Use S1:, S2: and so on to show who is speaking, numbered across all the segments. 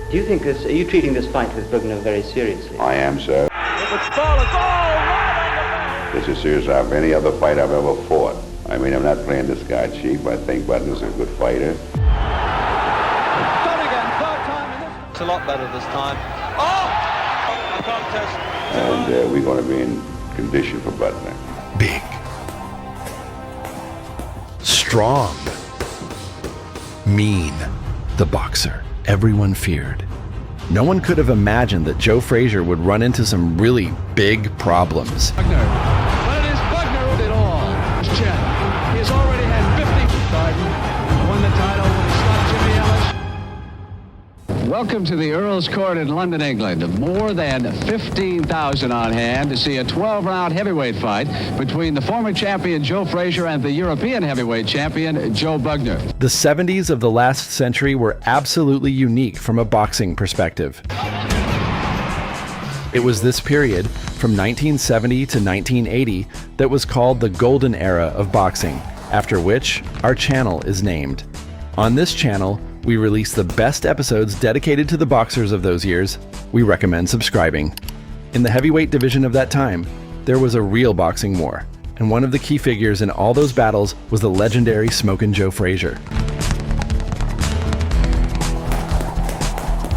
S1: Do you think this, are you treating this fight with Bugner very seriously?
S2: I am, sir.
S3: If it's ball, it's all right.
S2: This is serious as any other fight I've ever fought. I mean, I'm not playing this guy cheap. I think Butler's a good fighter.
S3: Done again, third time in this. It's a lot better this time. Oh! A contest.
S2: And we're going to be in condition for Butler.
S4: Big. Strong. Mean. The boxer everyone feared. No one could have imagined that Joe Frazier would run into some really big problems.
S5: But it is Bugner with it all. His chin. He has already had 50. Won the title when he stopped Jimmy Ellis. Welcome to the Earl's Court in London, England. More than 15,000 on hand to see a 12-round heavyweight fight between the former champion Joe Frazier and the European heavyweight champion Joe Bugner.
S4: The 70s of the last century were absolutely unique from a boxing perspective. It was this period, from 1970 to 1980, that was called the golden era of boxing, after which our channel is named. On this channel, we release the best episodes dedicated to the boxers of those years. We recommend subscribing. In the heavyweight division of that time, there was a real boxing war, and one of the key figures in all those battles was the legendary Smokin Joe Frazier.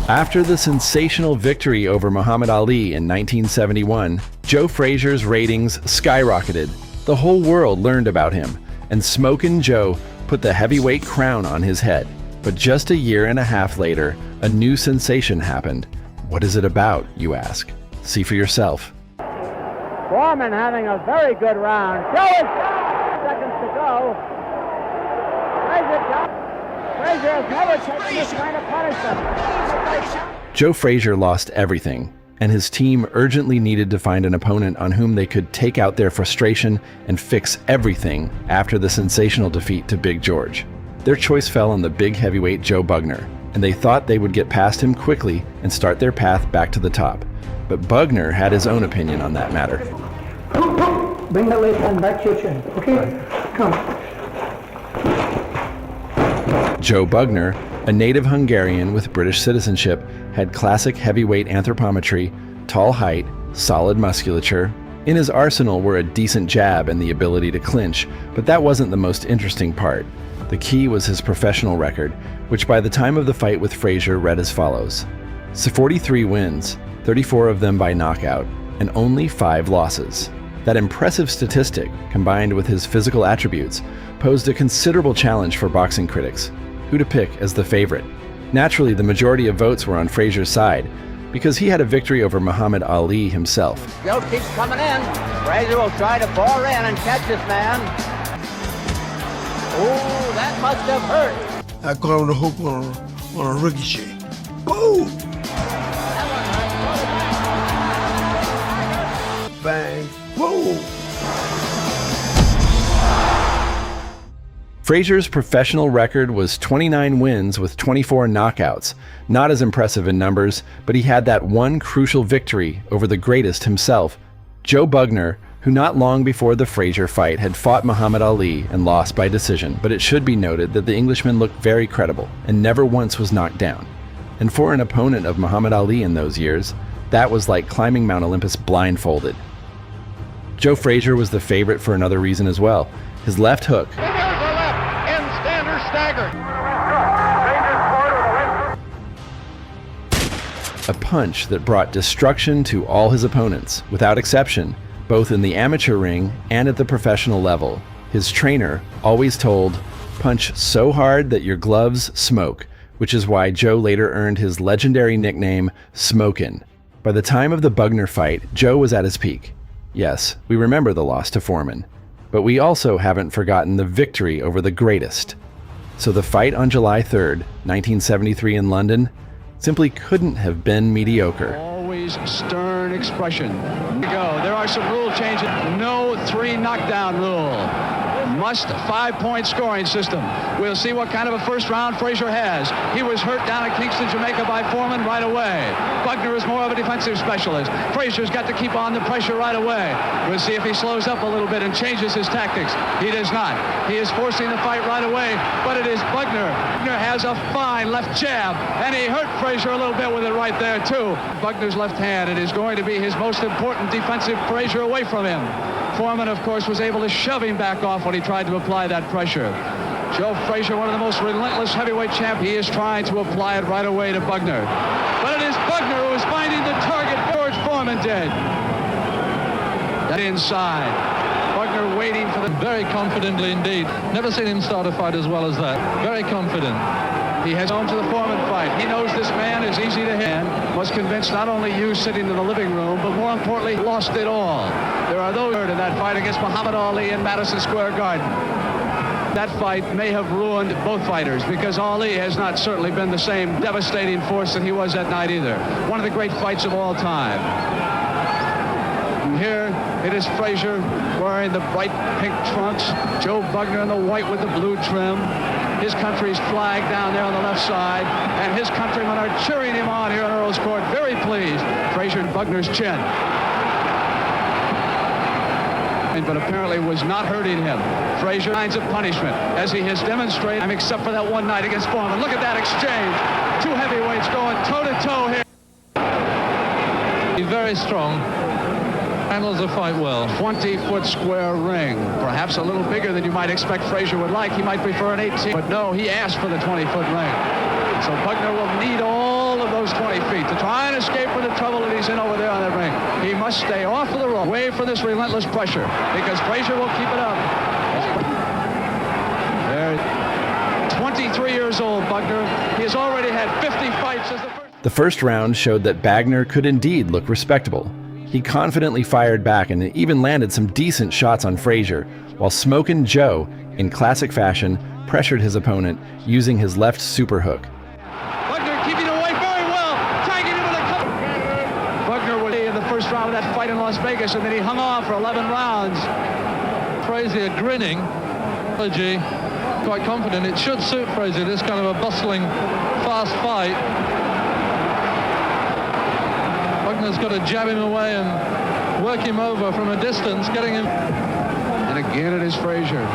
S4: After the sensational victory over Muhammad Ali in 1971, Joe Frazier's ratings skyrocketed. The whole world learned about him, and Smokin Joe put the heavyweight crown on his head. But just a year and a half later, a new sensation happened. What is it about, you ask? See for yourself.
S6: Foreman having a very good round. Joe is down. Seconds to go. Frazier has never taken this kind of punishment.
S4: Joe Frazier lost everything, and his team urgently needed to find an opponent on whom they could take out their frustration and fix everything after the sensational defeat to Big George. Their choice fell on the big heavyweight Joe Bugner, and they thought they would get past him quickly and start their path back to the top. But Bugner had his own opinion on that matter.
S6: Bring the left hand back to your chin, okay? Come.
S4: Joe Bugner, a native Hungarian with British citizenship, had classic heavyweight anthropometry, tall height, solid musculature. In his arsenal were a decent jab and the ability to clinch, but that wasn't the most interesting part. The key was his professional record, which by the time of the fight with Frazier read as follows. 43 wins, 34 of them by knockout, and only 5 losses. That impressive statistic, combined with his physical attributes, posed a considerable challenge for boxing critics. Who to pick as the favorite? Naturally, the majority of votes were on Frazier's side, because he had a victory over Muhammad Ali himself.
S6: Joe keeps coming in. Frazier will try to bore in and catch this man. Oh, that must have hurt.
S7: I caught him the hook on a ricochet. Boom! Bang! Boom!
S4: Frazier's professional record was 29 wins with 24 knockouts. Not as impressive in numbers, but he had that one crucial victory over the greatest himself, Joe Bugner, who not long before the Frazier fight had fought Muhammad Ali and lost by decision, but it should be noted that the Englishman looked very credible and never once was knocked down. And for an opponent of Muhammad Ali in those years, that was like climbing Mount Olympus blindfolded. Joe Frazier was the favorite for another reason as well. His left hook, a punch that brought destruction to all his opponents, without exception, both in the amateur ring and at the professional level. His trainer always told, "Punch so hard that your gloves smoke," which is why Joe later earned his legendary nickname, Smokin. By the time of the Bugner fight, Joe was at his peak. Yes, we remember the loss to Foreman, but we also haven't forgotten the victory over the greatest. So the fight on July 3rd, 1973 in London, simply couldn't have been mediocre.
S5: Always stern expression. There are some rule changes. No 3 knockdown rule. must 5-point scoring system. We'll see what kind of a first round Frazier has. He was hurt down at Kingston, Jamaica by Foreman right away. Bugner is more of a defensive specialist. Frazier's got to keep on the pressure right away. We'll see if he slows up a little bit and changes his tactics. He does not. He is forcing the fight right away, but it is Bugner. Bugner has a fine left jab, and he hurt Frazier a little bit with it right there, too. Bugner's left hand, it is going to be his most important defensive. Frazier away from him. Foreman, of course, was able to shove him back off when he tried to apply that pressure. Joe Frazier, one of the most relentless heavyweight champions, he is trying to apply it right away to Bugner. But it is Bugner who is finding the target George Foreman did. That inside. Bugner waiting for the...
S3: Very confidently indeed. Never seen him start a fight as well as that. Very confident.
S5: He has on to the Foreman fight. He knows this man is easy to hit. Was convinced not only you sitting in the living room, but more importantly, lost it all. There are those hurt in that fight against Muhammad Ali in Madison Square Garden. That fight may have ruined both fighters because Ali has not certainly been the same devastating force that he was that night either. One of the great fights of all time. And here it is Frazier wearing the bright pink trunks, Joe Bugner in the white with the blue trim. His country's flag down there on the left side, and his countrymen are cheering him on here in Earl's Court. Very pleased. Frazier and Bugner's chin. But apparently was not hurting him. Frazier finds a punishment, as he has demonstrated, except for that one night against Foreman. Look at that exchange. Two heavyweights going toe-to-toe here.
S3: He's very strong. Handles the fight well.
S5: 20-foot square ring. Perhaps a little bigger than you might expect Frazier would like. He might prefer an 18. But no, he asked for the 20-foot ring. So Bugner will need all of those 20 feet to try and escape from the trouble that he's in over there on that ring. He must stay off of the rope, away from this relentless pressure, because Frazier will keep it up. There, 23 years old, Bugner. He has already had 50 fights as the first.
S4: The first round showed that Bugner could indeed look respectable. He confidently fired back and even landed some decent shots on Frazier, while Smokin Joe, in classic fashion, pressured his opponent using his left super hook.
S5: Bugner keeping away very well, tagging him with a couple. Bugner was in the first round of that fight in Las Vegas, and then he hung on for 11 rounds.
S3: Frazier grinning. Quite confident. It should suit Frazier, this kind of a bustling, fast fight. Bugner's got to jab him away and work him over from a distance, getting him.
S5: And again it is Frazier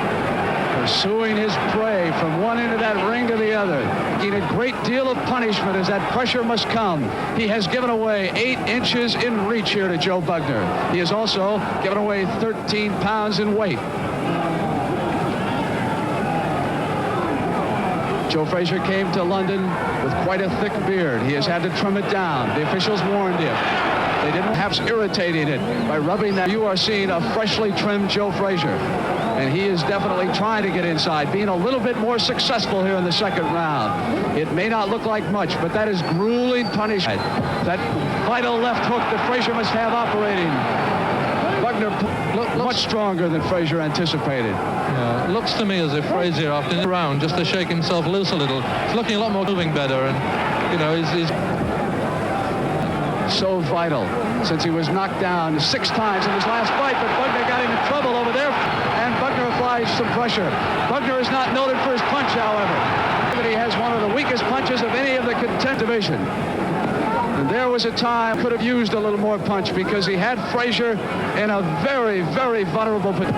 S5: pursuing his prey from one end of that ring to the other. Getting a great deal of punishment as that pressure must come. He has given away 8 inches in reach here to Joe Bugner. He has also given away 13 pounds in weight. Joe Frazier came to London with quite a thick beard. He has had to trim it down. The officials warned him. They didn't perhaps irritating it by rubbing that. You are seeing a freshly trimmed Joe Frazier. And he is definitely trying to get inside, being a little bit more successful here in the second round. It may not look like much, but that is grueling punishment. That vital left hook that Frazier must have operating. Bugner much stronger than Frazier anticipated.
S3: Yeah, it looks to me as if Frazier, after the round, just to shake himself loose a little, he's looking a lot more moving better, and you know, he's
S5: so vital since he was knocked down 6 times in his last fight, but Bugner got him in trouble over there, and Bugner applies some pressure. Bugner is not noted for his punch, however. But he has one of the weakest punches of any of the contender division. And there was a time could have used a little more punch because he had Frazier in a very, very vulnerable position.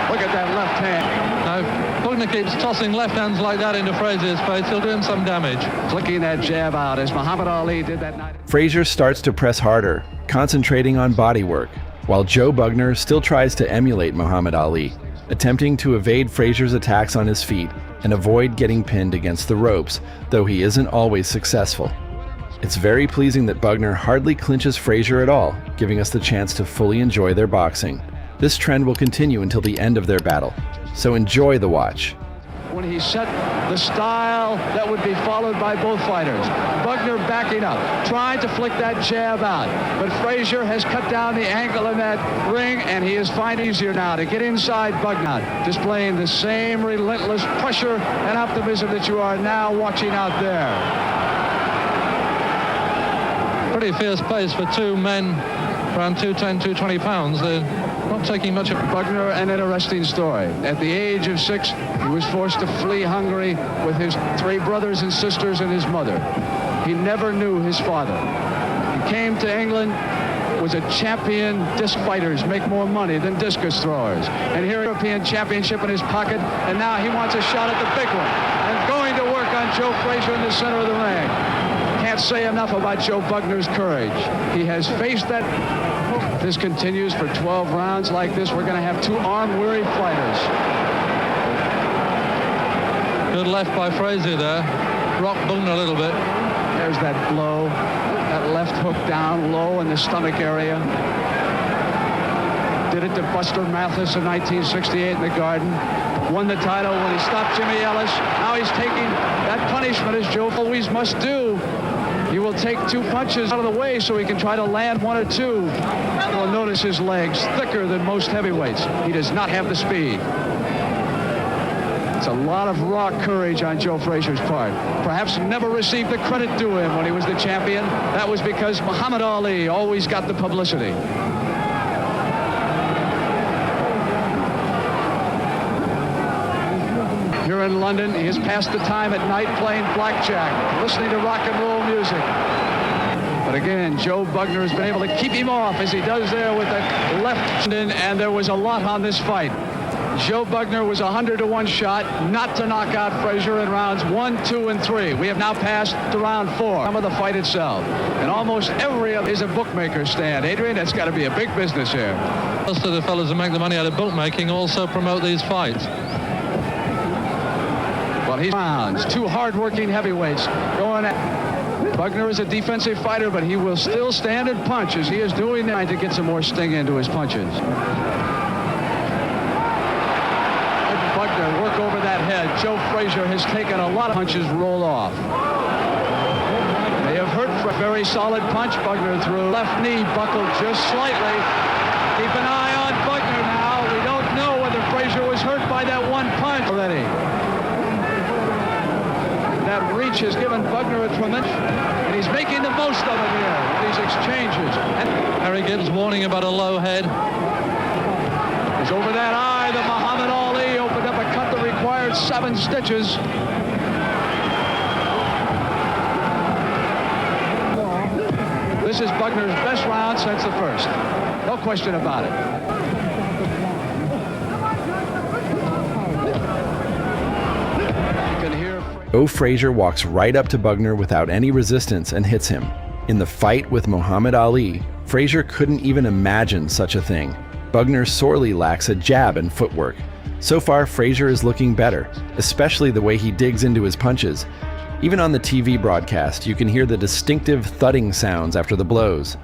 S5: Look at that left hand.
S3: Now, if Bugner keeps tossing left hands like that into Frazier's face, he'll do him some damage.
S5: Flicking that jab out as Muhammad Ali did that night.
S4: Frazier starts to press harder, concentrating on body work, while Joe Bugner still tries to emulate Muhammad Ali, attempting to evade Frazier's attacks on his feet and avoid getting pinned against the ropes, though he isn't always successful. It's very pleasing that Bugner hardly clinches Frazier at all, giving us the chance to fully enjoy their boxing. This trend will continue until the end of their battle, so enjoy the watch.
S5: When he set the style that would be followed by both fighters. Bugner backing up, trying to flick that jab out. But Frazier has cut down the angle in that ring, and he is finding it easier now to get inside Bugner, displaying the same relentless pressure and optimism that you are now watching out there.
S3: Pretty fierce pace for 2 men around 210, 220 pounds. Not taking much of
S5: Bugner, an interesting story. At the age of 6, he was forced to flee Hungary with his 3 brothers and sisters and his mother. He never knew his father. He came to England, was a champion. Disc fighters make more money than discus throwers. And here, European championship in his pocket, and now he wants a shot at the big one. And going to work on Joe Frazier in the center of the ring. Can't say enough about Joe Bugner's courage. He has faced that. This continues for 12 rounds like this. We're going to have 2 arm-weary fighters.
S3: Good left by Frazier there. Rocked Bugner a little bit.
S5: There's that blow. That left hook down low in the stomach area. Did it to Buster Mathis in 1968 in the Garden. Won the title when he stopped Jimmy Ellis. Now he's taking that punishment, as Joe always must do. He will take 2 punches out of the way so he can try to land 1 or 2. Well, notice his legs, thicker than most heavyweights. He does not have the speed. It's a lot of raw courage on Joe Frazier's part. Perhaps never received the credit due him when he was the champion. That was because Muhammad Ali always got the publicity. Here in London, he has passed the time at night playing blackjack, listening to rock and roll music. But again, Joe Bugner has been able to keep him off as he does there with that left. And there was a lot on this fight. Joe Bugner was 100-to-1 shot not to knock out Frazier in rounds 1, 2, and 3. We have now passed to round 4. Some of the fight itself. And almost every of is a bookmaker stand. Adrian, that's got to be a big business here.
S3: Most of the fellas who make the money out of bookmaking also promote these fights.
S5: Well, he's rounds. 2 hard-working heavyweights going at. Bugner is a defensive fighter, but he will still stand and punch as he is doing now to get some more sting into his punches. Bugner work over that head. Joe Frazier has taken a lot of punches roll off. They have hurt for a very solid punch. Bugner threw. Left knee buckled just slightly. Keep an eye on Bugner now. We don't know whether Frazier was hurt by that 1 punch already. That reach has given Bugner a tremendous, and he's making the most of it here with these exchanges. And
S3: Harry Gibbs warning about a low head.
S5: He's over that eye. The Muhammad Ali opened up a cut that required 7 stitches. This is Bugner's best round since the first. No question about it.
S4: Frazier walks right up to Bugner without any resistance and hits him. In the fight with Muhammad Ali, Frazier couldn't even imagine such a thing. Bugner sorely lacks a jab and footwork. So far, Frazier is looking better, especially the way he digs into his punches. Even on the TV broadcast, you can hear the distinctive thudding sounds after the blows.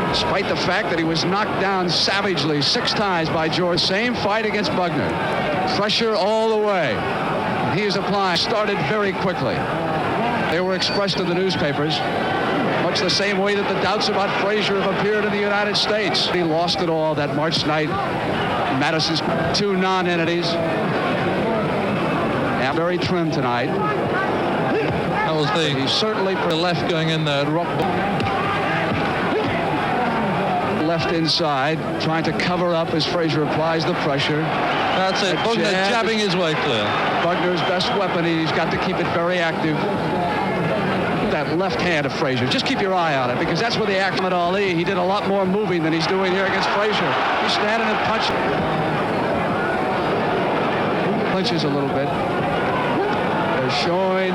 S5: Despite the fact that he was knocked down savagely 6 times by George, same fight against Bugner. Pressure all the way. He is applying. Started very quickly. They were expressed in the newspapers, much the same way that the doubts about Frazier have appeared in the United States. He lost it all that March night. Madison's 2 non-entities. Yeah, very trim tonight.
S3: That was he's certainly the left going in there. Rock
S5: left inside, trying to cover up as Frazier applies the pressure.
S3: That's it. Bugner jabbing his way clear.
S5: Bugner's best weapon. He's got to keep it very active. That left hand of Frazier. Just keep your eye on it, because that's where the act of Ali. He did a lot more moving than he's doing here against Frazier. He's standing and punching. Clinches a little bit. They're showing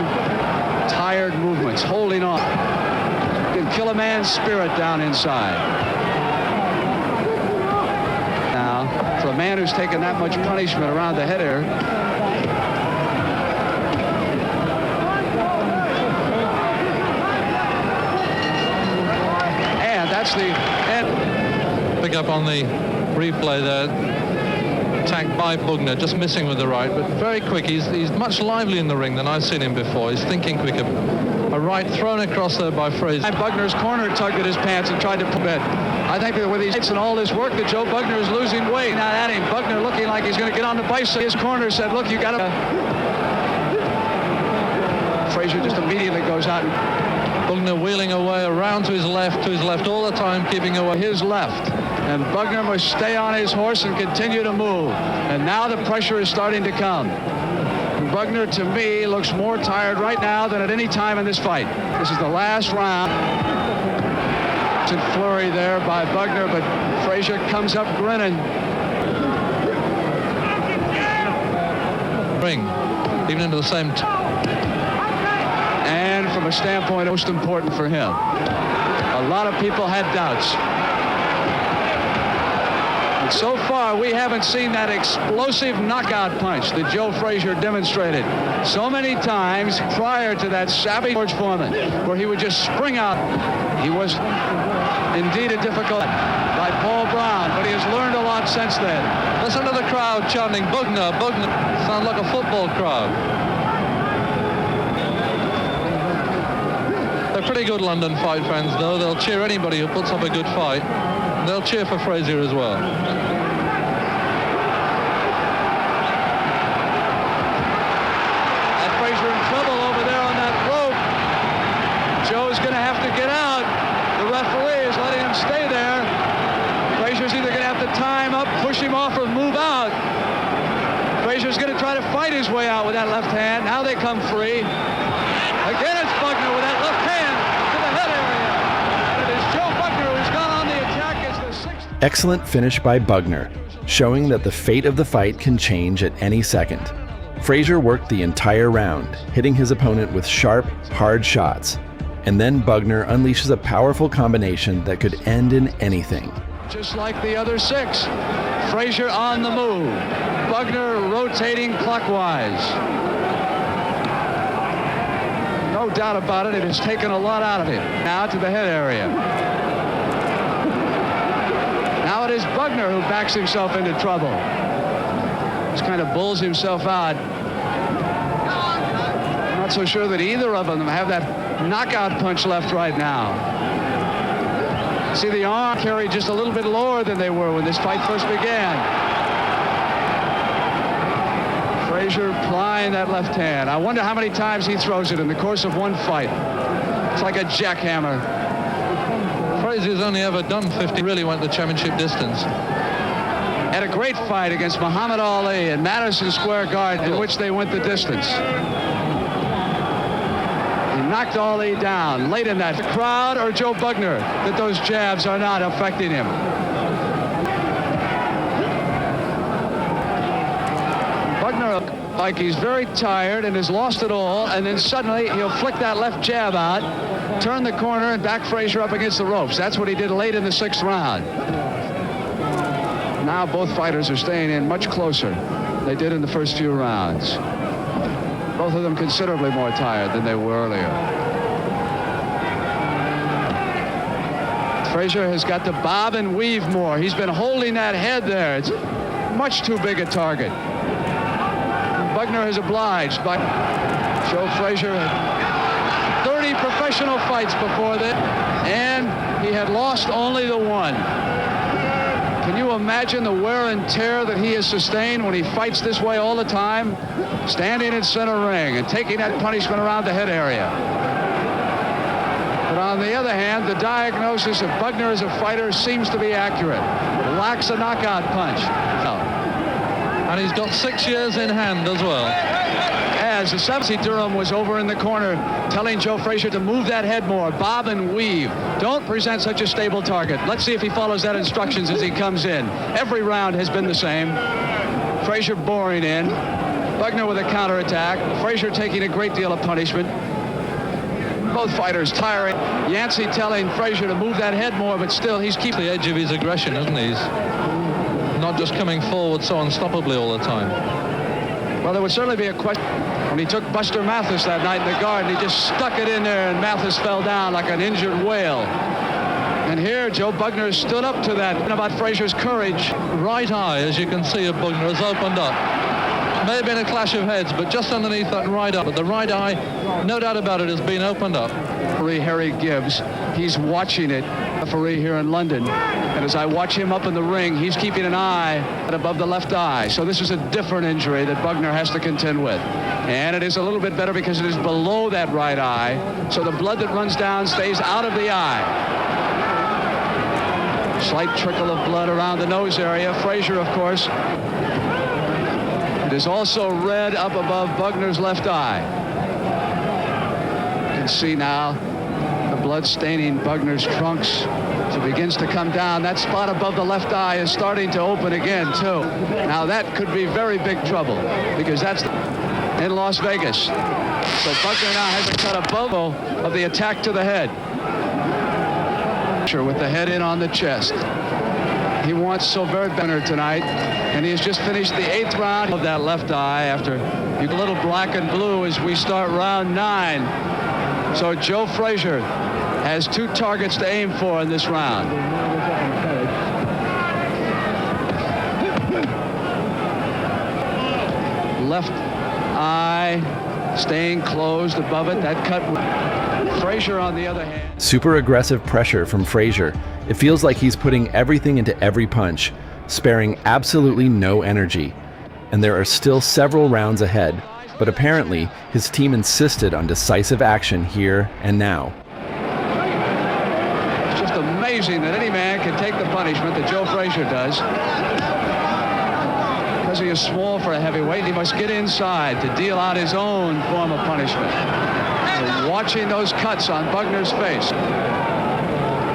S5: tired movements, holding on. Can kill a man's spirit down inside. For a man who's taken that much punishment around the head here. And that's the end.
S3: Pick up on the replay there. Attacked by Bugner, just missing with the right, but very quick. He's much livelier in the ring than I've seen him before. He's thinking quicker. A right thrown across there by Frazier.
S5: Bugner's corner tugged at his pants and tried to put it. I think that with these hits and all this work that Joe Bugner is losing weight. Not at him. Bugner looking like he's going to get on the bicycle. His corner said, look, you got to... Frazier just immediately goes out.
S3: Bugner wheeling away around to his left all the time, keeping away
S5: His left. And Bugner must stay on his horse and continue to move. And now the pressure is starting to come. Bugner, to me, looks more tired right now than at any time in this fight. This is the last round. It's a flurry there by Bugner, but Frazier comes up grinning.
S3: ring, even into the same
S5: and from a standpoint most important for him. A lot of people had doubts. And so far, we haven't seen that explosive knockout punch that Joe Frazier demonstrated so many times prior to that savvy George Foreman, where he would just spring out. He was indeed a difficult by Paul Brown, but he has learned a lot since then.
S3: Listen to the crowd chanting, Bugner, Bugner. Sounds like a football crowd. They're pretty good London fight fans, though. They'll cheer anybody who puts up a good fight. They'll cheer for Frazier as well.
S5: And Frazier in trouble over there on that rope. Joe's going to have to get out. The referee is letting him stay there. Frazier's either going to have to tie him up, push him off, or move out. Frazier's going to try to fight his way out with that left hand. Now they come free. Again, it's Bugner with that left hand to the head area. And it is Joe Bugner who's gone on the attack as the sixth.
S4: Excellent finish by Bugner, showing that the fate of the fight can change at any second. Frazier worked the entire round, hitting his opponent with sharp, hard shots. And then Bugner unleashes a powerful combination that could end in anything.
S5: Just like the other six, Frazier on the move. Bugner rotating clockwise. No doubt about it, it has taken a lot out of him. Now to the head area. Now it is Bugner who backs himself into trouble. Just kind of bulls himself out. I'm not so sure that either of them have that knockout punch left right now. See the arm carried just a little bit lower than they were when this fight first began. Frazier plying that left hand. I wonder how many times he throws it in the course of one fight. It's like a jackhammer.
S3: Frazier's only ever done 50, really went the championship distance.
S5: Had a great fight against Muhammad Ali in Madison Square Garden, in which they went the distance. He knocked Ali down late in that. The crowd or Joe Bugner that those jabs are not affecting him. Bugner like he's very tired and has lost it all, and then suddenly he'll flick that left jab out, turn the corner, and back Frazier up against the ropes. That's what he did late in the 6th round. Now both fighters are staying in much closer than they did in the first few rounds. Both of them considerably more tired than they were earlier. Frazier has got to bob and weave more. He's been holding that head there. It's much too big a target. Bugner has obliged by Joe Frazier had 30 professional fights before this, and he had lost only the one. Can you imagine the wear and tear that he has sustained when he fights this way all the time? Standing in center ring and taking that punishment around the head area. But on the other hand, the diagnosis of Bugner as a fighter seems to be accurate. Lacks a knockout punch.
S3: And he's got 6 years in hand as well.
S5: As the 70 Durham was over in the corner telling Joe Frazier to move that head more, bob and weave. Don't present such a stable target. Let's see if he follows that instructions as he comes in. Every round has been the same. Frazier boring in. Bugner with a counterattack. Frazier taking a great deal of punishment. Both fighters tiring. Yancey telling Frazier to move that head more, but still he's keeping
S3: The edge of his aggression, isn't he? He's not just coming forward so unstoppably all the time.
S5: Well, there would certainly be a question when he took Buster Mathis that night in the Garden. He just stuck it in there, and Mathis fell down like an injured whale. And here, Joe Bugner stood up to that. And about Frazier's courage.
S3: Right eye, as you can see, of Bugner has opened up. May have been a clash of heads, but just underneath that right eye. But the right eye, no doubt about it, has been opened up.
S5: Referee Harry Gibbs, he's watching it. Referee here in London. And as I watch him up in the ring, he's keeping an eye above the left eye. So this is a different injury that Bugner has to contend with. And it is a little bit better because it is below that right eye. So the blood that runs down stays out of the eye. Slight trickle of blood around the nose area. Frazier, of course. It is also red up above Bugner's left eye. You can see now the blood staining Bugner's trunks. As it begins to come down, that spot above the left eye is starting to open again, too. Now that could be very big trouble because that's in Las Vegas. So Bugner now has a cut above of the attack to the head. With the head in on the chest. He wants so very better tonight, and he has just finished the 8th round of that left eye after a little black and blue as we start round 9. So Joe Frazier has 2 targets to aim for in this round. Left eye staying closed above it. That cut. Frazier, on the other hand.
S4: Super aggressive pressure from Frazier. It feels like he's putting everything into every punch, sparing absolutely no energy. And there are still several rounds ahead, but apparently his team insisted on decisive action here and now.
S5: It's just amazing that any man can take the punishment that Joe Frazier does. Because he is small for a heavyweight, he must get inside to deal out his own form of punishment. So watching those cuts on Bugner's face.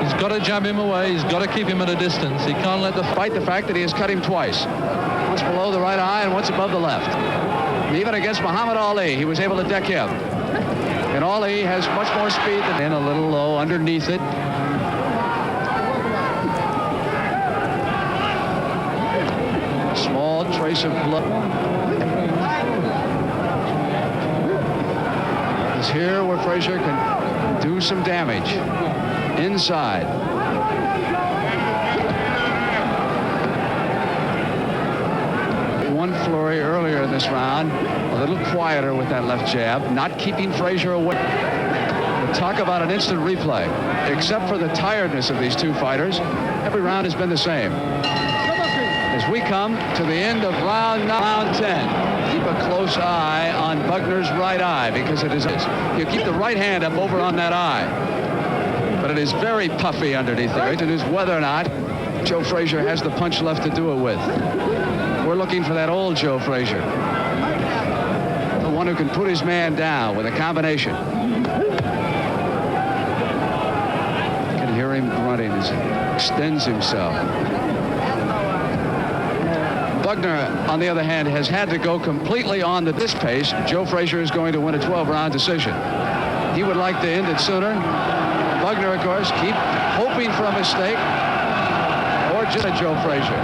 S3: He's got to jab him away. He's got to keep him at a distance. He can't let the
S5: fight the fact that he has cut him twice. Once below the right eye and once above the left. And even against Muhammad Ali, he was able to deck him. And Ali has much more speed than him. A little low underneath it. Small trace of blood. It's here where Frazier can do some damage. Inside. One flurry earlier in this round. A little quieter with that left jab. Not keeping Frazier away. Talk about an instant replay. Except for the tiredness of these 2 fighters, every round has been the same. As we come to the end of round 10, keep a close eye on Bugner's right eye because it is. You keep the right hand up over on that eye, but it is very puffy underneath there. It is whether or not Joe Frazier has the punch left to do it with. We're looking for that old Joe Frazier, the one who can put his man down with a combination. You can hear him grunting as he extends himself. Bugner, on the other hand, has had to go completely on to this pace. Joe Frazier is going to win a 12-round decision. He would like to end it sooner. Bugner, of course, keep hoping for a mistake or just a Joe Frazier.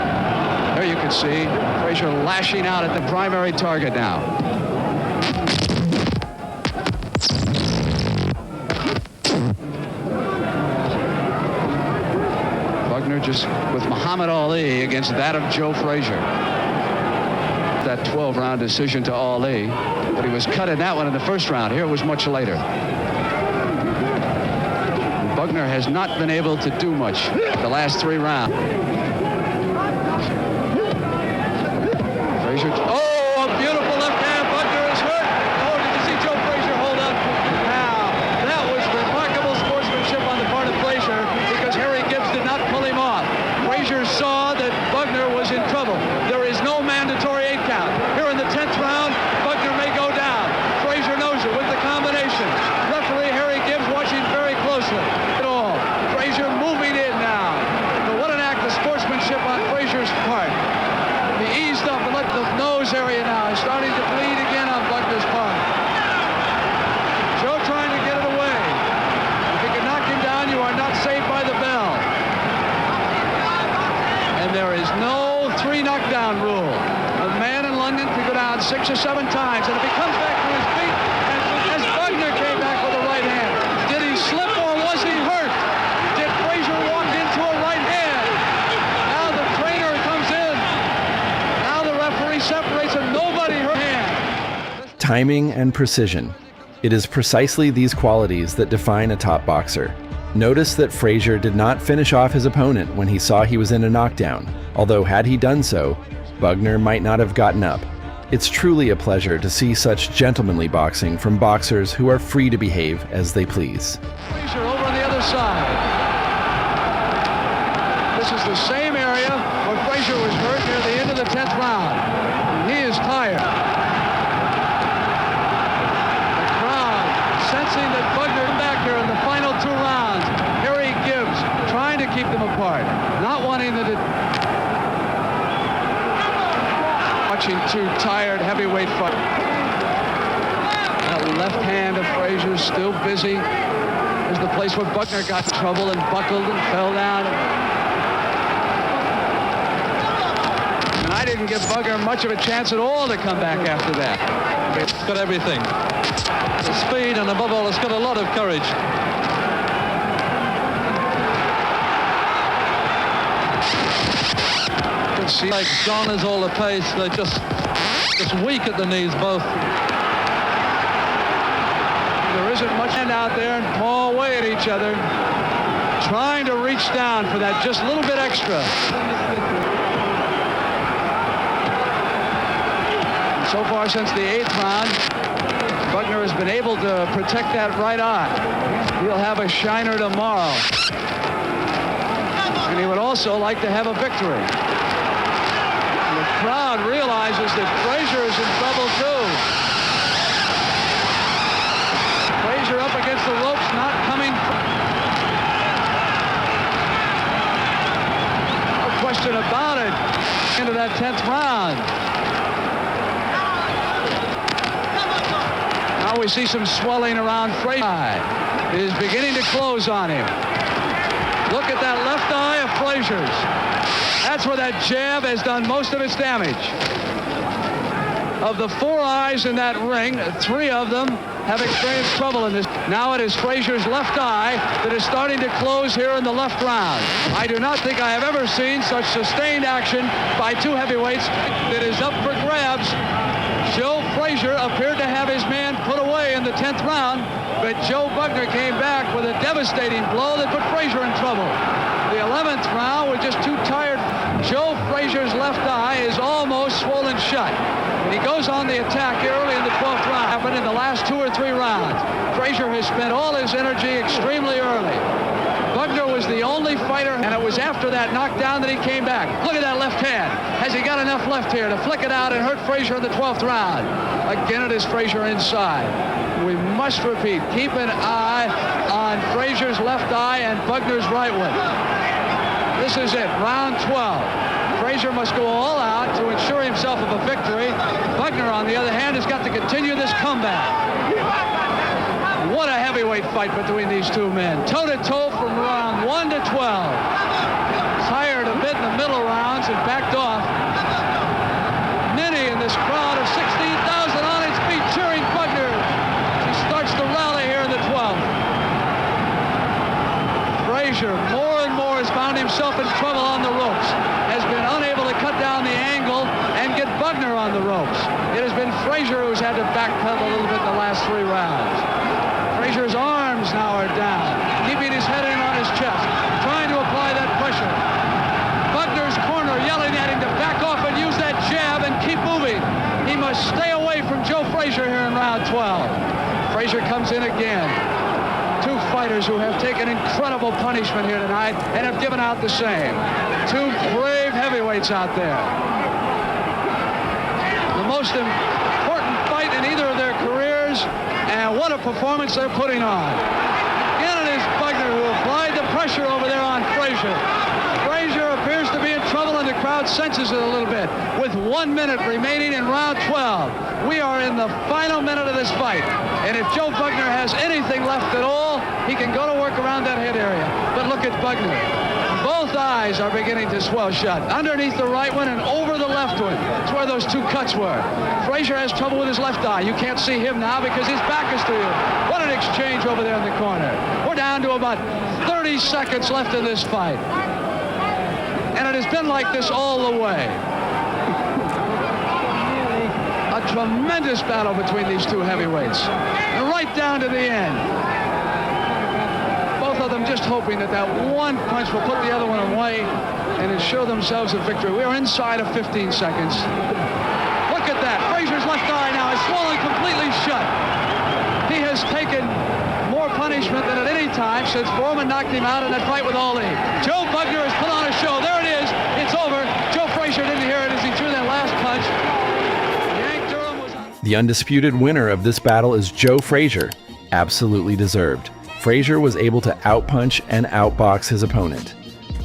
S5: There you can see Frazier lashing out at the primary target now. Bugner just with Muhammad Ali against that of Joe Frazier. That 12-round decision to Ali, but he was cut in that one in the first round. Here it was much later. Bugner has not been able to do much the last 3 rounds. Frazier, oh, a beautiful left hand. Bugner is hurt. Oh, did you see Joe Frazier hold up? Now, that was remarkable sportsmanship on the part of Frazier because Harry Gibbs did not pull him off. Frazier saw that Bugner was in trouble. There is no mandatory 8 count. Here in the 10th round, Bugner may go down. Frazier knows it with the combination. Referee Harry Gibbs watching very closely. Frazier moving in now. But what an act of sportsmanship on Frazier's part. He eased up and let the nose area now is starting to bleed again on Bugner's part. Joe trying to get it away. If you can knock him down, you are not saved by the bell. And there is no 3 knockdown rule. A man in London could go down 6 or 7 times, and if he comes back to his feet, as Bugner came back with a right hand, did he slip or was he hurt? Did Frazier walk into a right hand? Now the trainer comes in. Now the referee separates and nobody hurt hand.
S4: Timing and precision. It is precisely these qualities that define a top boxer. Notice that Frazier did not finish off his opponent when he saw he was in a knockdown, although had he done so, Bugner might not have gotten up. It's truly a pleasure to see such gentlemanly boxing from boxers who are free to behave as they please.
S5: Frazier over on the other side. This is the same area where Frazier was hurt near the end of the 10th round. He is tired. The crowd sensing that Bugner is back here in the final 2 rounds. Harry Gibbs trying to keep them apart, not wanting the watching 2 tired heavyweight fight. That left hand of Frazier still busy. There's the place where Bugner got in trouble and buckled and fell down. And I didn't give Bugner much of a chance at all to come back after that.
S3: It's got everything. The speed, and above all, it's got a lot of courage. See, like John is all the pace. They're just weak at the knees, both.
S5: There isn't much hand out there and paw away at each other, trying to reach down for that just a little bit extra. And so far since the 8th round, Bugner has been able to protect that right eye. He'll have a shiner tomorrow. And he would also like to have a victory. The crowd realizes that Frazier is in trouble too. Frazier up against the ropes, not coming. No question about it. Into that 10th round. Now we see some swelling around Frazier. It is beginning to close on him. Look at that left eye of Frazier's. That's where that jab has done most of its damage. Of the 4 eyes in that ring, 3 of them have experienced trouble in this. Now it is Frazier's left eye that is starting to close here in the left round. I do not think I have ever seen such sustained action by 2 heavyweights. That is up for grabs. Joe Frazier appeared to have his man put away in the 10th round, but Joe Bugner came back with a devastating blow that put Frazier in trouble. The 11th round was just too tired. Joe Frazier's left eye is almost swollen shut. And he goes on the attack early in the 12th round. Happened in the last 2 or 3 rounds. Frazier has spent all his energy extremely early. Bugner was the only fighter, and it was after that knockdown that he came back. Look at that left hand. Has he got enough left here to flick it out and hurt Frazier in the 12th round? Again, it is Frazier inside. We must repeat, keep an eye on Frazier's left eye and Bugner's right one. This is it, round 12. Frazier must go all out to ensure himself of a victory. Bugner, on the other hand, has got to continue this comeback. What a heavyweight fight between these 2 men. Toe-to-toe from round 1 to 12. Tired a bit in the middle rounds and backed off. Many in this crowd of 16,000 on its feet cheering Bugner. He starts to rally here in the 12th. Frazier, more and more, has found himself in trouble on the ropes. Has been unable to cut down the angle and get Bugner on the ropes. It has been Frazier who's had to backpedal a little bit in the last 3 rounds. Frazier's arms now are down, keeping his head in on his chest, trying to apply that pressure. Bugner's corner yelling at him to back off and use that jab and keep moving. He must stay away from Joe Frazier here in round 12. Frazier comes in again. 2 fighters who have taken incredible punishment here tonight and have given out the same. 2 brave heavyweights out there. The most important fight in either of their careers, and what a performance they're putting on. Again, it is Bugner who applied the pressure over there on Frazier. Frazier appears to be in trouble, and the crowd senses it a little bit. With 1 minute remaining in round 12, we are in the final minute of this fight. And if Joe Bugner has anything left at all, he can go to work around that head area. But look at Bugner. Both eyes are beginning to swell shut. Underneath the right one and over the left one. That's where those 2 cuts were. Frazier has trouble with his left eye. You can't see him now because his back is to you. What an exchange over there in the corner. We're down to about 30 seconds left in this fight. And it has been like this all the way. A tremendous battle between these 2 heavyweights. And right down to the end. Both of them just hoping that that one punch will put the other one away and ensure themselves a victory. We are inside of 15 seconds. Look at that. left eye now is swollen completely shut. He has taken more punishment than at any time since Foreman knocked him out in that fight with Ali. Joe Bugner has put on a show. There it is. It's over. Joe Frazier didn't hear it as he threw that last punch. Yank Durham was on.
S4: The undisputed winner of this battle is Joe Frazier. Absolutely deserved. Frazier was able to outpunch and outbox his opponent.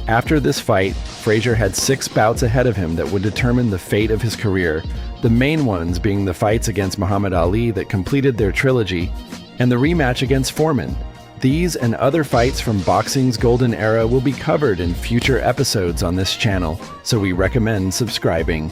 S4: After this fight, Frazier had 6 bouts ahead of him that would determine the fate of his career, the main ones being the fights against Muhammad Ali that completed their trilogy, and the rematch against Foreman. These and other fights from boxing's golden era will be covered in future episodes on this channel, so we recommend subscribing.